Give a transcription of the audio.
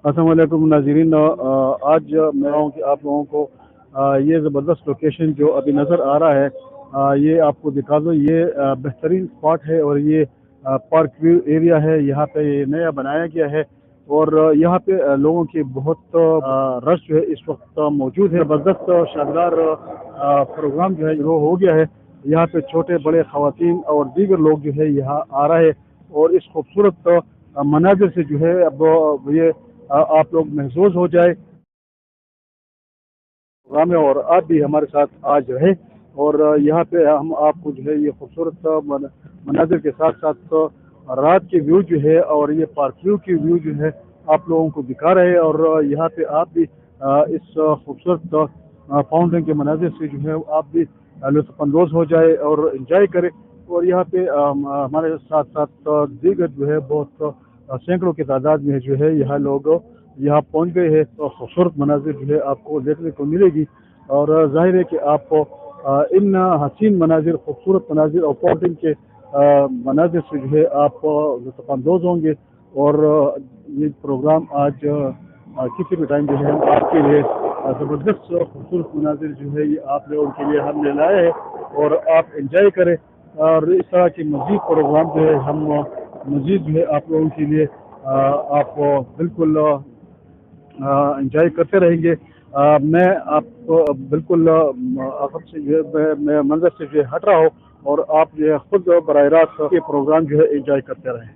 अस्सलाम वालेकुम नाज़रीन। आज मैं हूँ कि आप लोगों को ये ज़बरदस्त लोकेशन जो अभी नज़र आ रहा है, ये आपको दिखा दो। ये बेहतरीन स्पॉट है और ये पार्क व्यू एरिया है। यहाँ पे ये नया बनाया गया है और यहाँ पे लोगों की बहुत रश जो है इस वक्त मौजूद है। ज़बरदस्त शानदार प्रोग्राम जो है वो हो गया है। यहाँ पे छोटे बड़े ख़वातीन और दीगर लोग जो है यहाँ आ रहे हैं और इस खूबसूरत मनाजिर से जो है अब ये आप लोग महसूस हो जाए प्रोग्राम है और आप भी हमारे साथ आज रहे। और यहाँ पे हम आपको जो है ये खूबसूरत मनाजिर के साथ साथ रात के व्यू जो है और ये पार्क व्यू की व्यू जो है आप लोगों को दिखा रहे हैं। और यहाँ पे आप भी इस खूबसूरत फाउंटेन के मनाजिर से जो है आप भी लुत्फ़अंदोज़ हो जाए और इंजॉय करें। और यहाँ पे हमारे साथ साथ दीगर जो है बहुत सैकड़ों की तादाद में जो है यहाँ लोग यहाँ पहुँच गए हैं। तो खूबसूरत मनाजिर जो है आपको देखने को मिलेगी और जाहिर है कि आप इन हसीन मनाजिर, खूबसूरत मनाजिर और फाउंटेन के मनाजिर से जो है आप लुत्फ़अंदोज़ होंगे। और ये प्रोग्राम आज किसी भी टाइम जो है हम आपके लिए ज़बरदस्त खूबसूरत मनाजिर जो है ये आप लोगों के लिए हमने लाए हैं और आप इंजॉय करें। और इस तरह के मज़ीद प्रोग्राम जो है हम मज़ीद जो है आप लोगों के लिए आप बिल्कुल इंजॉय करते रहेंगे। मैं आपको बिल्कुल आप से जो है मैं मंजर से जो है हट रहा हूँ और आप जो है खुद बराह रास्त के प्रोग्राम जो है इंजॉय करते रहें।